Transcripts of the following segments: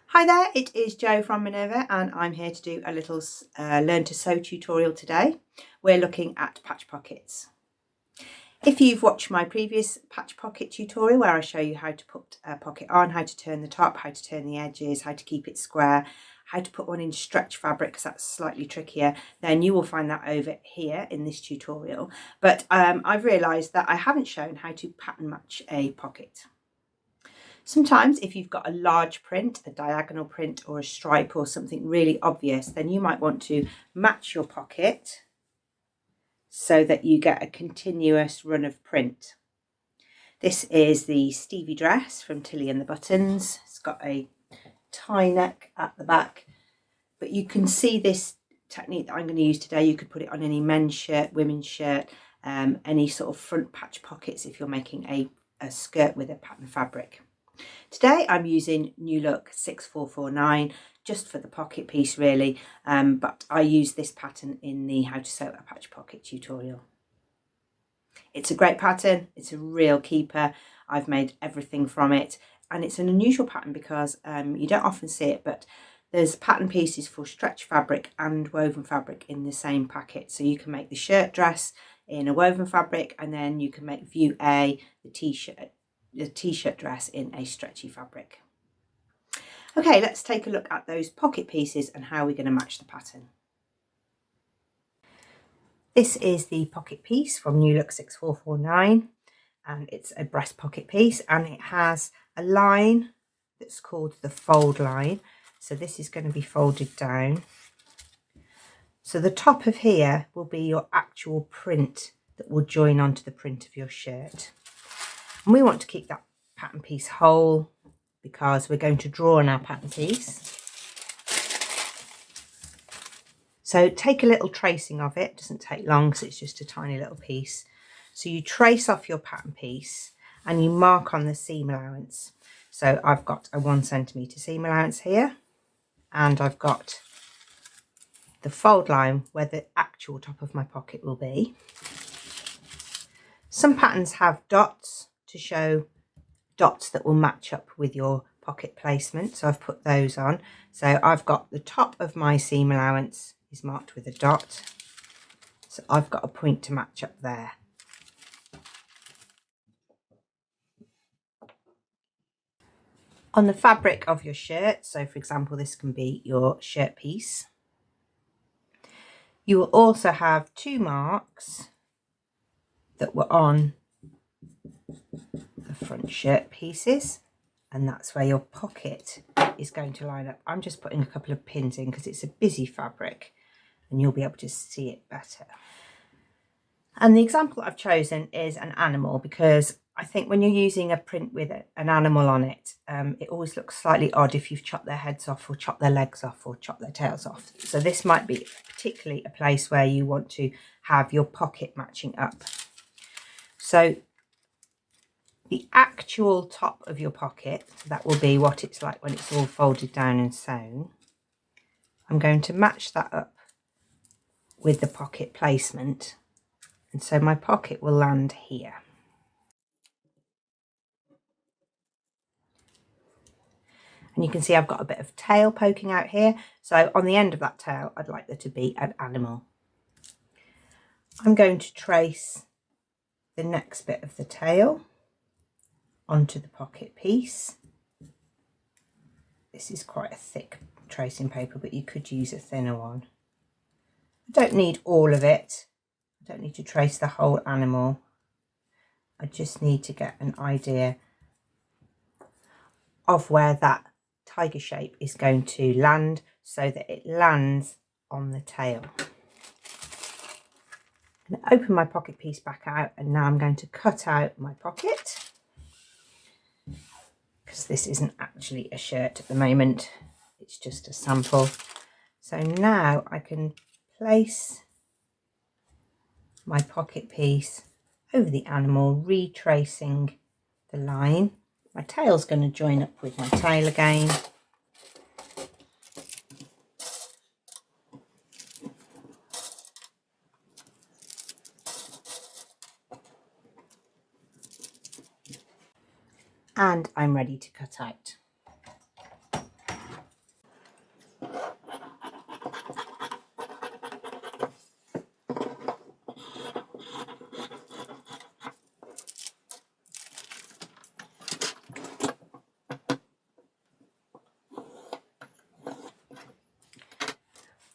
Hi there, it is Jo from Minerva and I'm here to do a little learn to sew tutorial today. We're looking at patch pockets. If you've watched my previous patch pocket tutorial where I show you how to put a pocket on, how to turn the top, how to turn the edges, how to keep it square, how to put one in stretch fabric because that's slightly trickier, then you will find that over here in this tutorial. But I've realised that I haven't shown how to pattern match a pocket. Sometimes if you've got a large print, a diagonal print or a stripe or something really obvious, then you might want to match your pocket so that you get a continuous run of print. This is the Stevie dress from Tilly and the Buttons. It's got a tie neck at the back, but you can see this technique that I'm going to use today. You could put it on any men's shirt, women's shirt, any sort of front patch pockets if you're making a skirt with a pattern fabric. Today I'm using New Look 6449 just for the pocket piece really, but I use this pattern in the how to sew a patch pocket tutorial. It's a great pattern, it's a real keeper. I've made everything from it and it's an unusual pattern because you don't often see it, but there's pattern pieces for stretch fabric and woven fabric in the same packet. So you can make the shirt dress in a woven fabric and then you can make view A, the t-shirt dress in a stretchy fabric. Okay, let's take a look at those pocket pieces and how we're going to match the pattern. This is the pocket piece from New Look 6449 and it's a breast pocket piece and it has a line that's called the fold line. So this is going to be folded down. So the top of here will be your actual print that will join onto the print of your shirt. And we want to keep that pattern piece whole because we're going to draw on our pattern piece. So take a little tracing of it. It doesn't take long because it's just a tiny little piece. So you trace off your pattern piece and you mark on the seam allowance. So I've got a 1 centimetre seam allowance here and I've got the fold line where the actual top of my pocket will be. Some patterns have dots to show dots that will match up with your pocket placement, so I've put those on. So I've got the top of my seam allowance is marked with a dot, so I've got a point to match up there. On the fabric of your shirt, so for example this can be your shirt piece, you will also have 2 marks that were on the front shirt pieces, and that's where your pocket is going to line up. I'm just putting a couple of pins in because it's a busy fabric and you'll be able to see it better. And the example I've chosen is an animal because I think when you're using a print with an animal on it, it always looks slightly odd if you've chopped their heads off or chopped their legs off or chopped their tails off. So this might be particularly a place where you want to have your pocket matching up. So the actual top of your pocket, that will be what it's like when it's all folded down and sewn. I'm going to match that up with the pocket placement. And so my pocket will land here. And you can see I've got a bit of tail poking out here. So on the end of that tail, I'd like there to be an animal. I'm going to trace the next bit of the tail onto the pocket piece. This is quite a thick tracing paper, but you could use a thinner one. I don't need all of it. I don't need to trace the whole animal. I just need to get an idea of where that tiger shape is going to land so that it lands on the tail. I'm going to open my pocket piece back out and now I'm going to cut out my pocket because this isn't actually a shirt at the moment, it's just a sample. So now I can place my pocket piece over the animal, retracing the line. My tail's going to join up with my tail again. and I'm ready to cut out.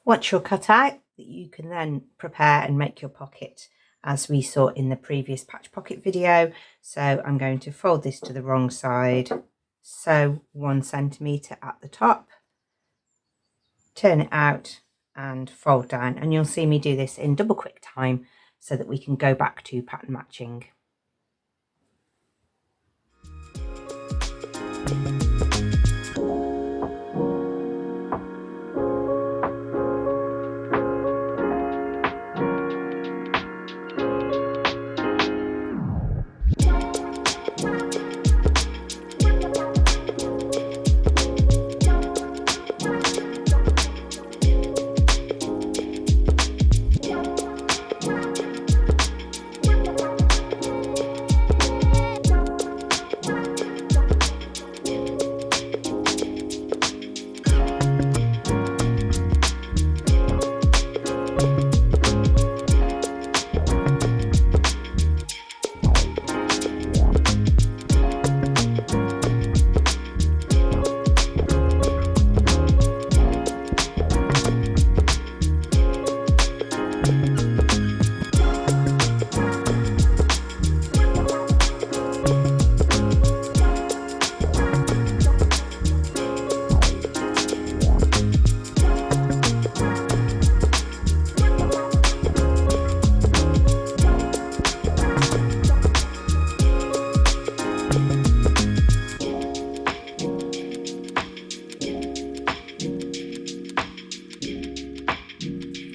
Once you're cut out, you can then prepare and make your pocket as we saw in the previous patch pocket video. So I'm going to fold this to the wrong side, sew 1 centimetre at the top, turn it out and fold down, and you'll see me do this in double quick time so that we can go back to pattern matching.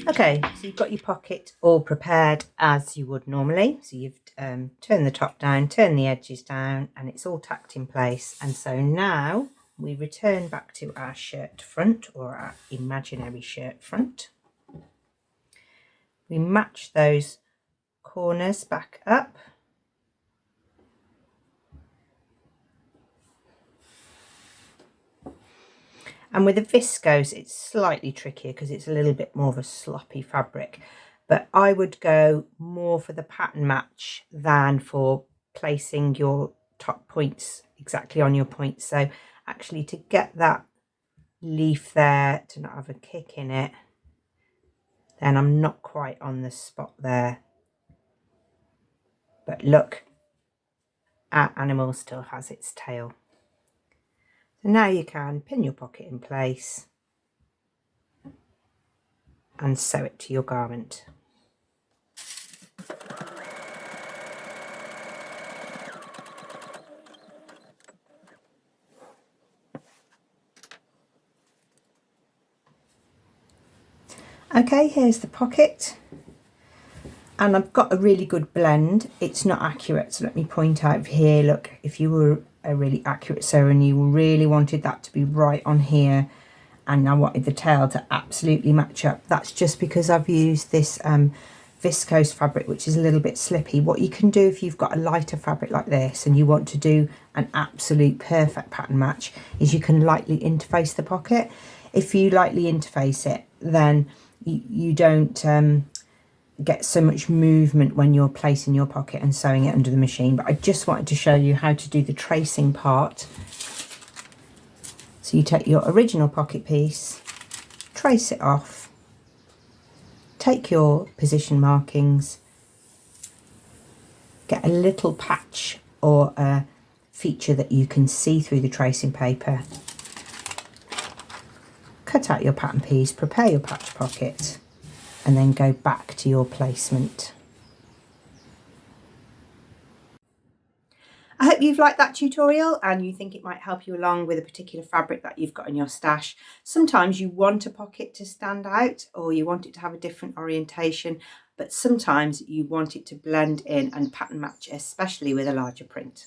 Okay, so you've got your pocket all prepared as you would normally. So you've turned the top down, turned the edges down, and it's all tacked in place. And so now we return back to our shirt front, or our imaginary shirt front. We match those corners back up. And with the viscose, it's slightly trickier because it's a little bit more of a sloppy fabric. But I would go more for the pattern match than for placing your top points exactly on your points. So actually to get that leaf there to not have a kick in it, then I'm not quite on the spot there. But look, our animal still has its tail. So now you can pin your pocket in place and sew it to your garment. Okay, here's the pocket. And I've got a really good blend. It's not accurate, so let me point out here, look, if you were a really accurate sewer and you really wanted that to be right on here, and I wanted the tail to absolutely match up, that's just because I've used this viscose fabric, which is a little bit slippy. What you can do if you've got a lighter fabric like this and you want to do an absolute perfect pattern match is you can lightly interface the pocket. If you lightly interface it, then you don't get so much movement when you're placing your pocket and sewing it under the machine. But I just wanted to show you how to do the tracing part. So you take your original pocket piece, trace it off, take your position markings, get a little patch or a feature that you can see through the tracing paper, cut out your pattern piece, prepare your patch pocket, and then go back to your placement. I hope you've liked that tutorial and you think it might help you along with a particular fabric that you've got in your stash. Sometimes you want a pocket to stand out, or you want it to have a different orientation, but sometimes you want it to blend in and pattern match, especially with a larger print.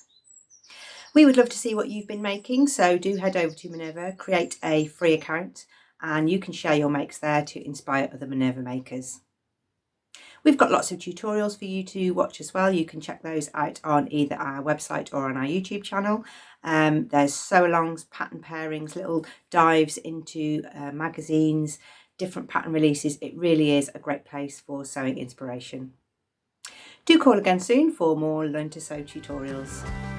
We would love to see what you've been making, so do head over to Minerva, create a free account, and you can share your makes there to inspire other Minerva makers. We've got lots of tutorials for you to watch as well. You can check those out on either our website or on our YouTube channel. There's sew-alongs, pattern pairings, little dives into magazines, different pattern releases. It really is a great place for sewing inspiration. Do call again soon for more Learn to Sew tutorials.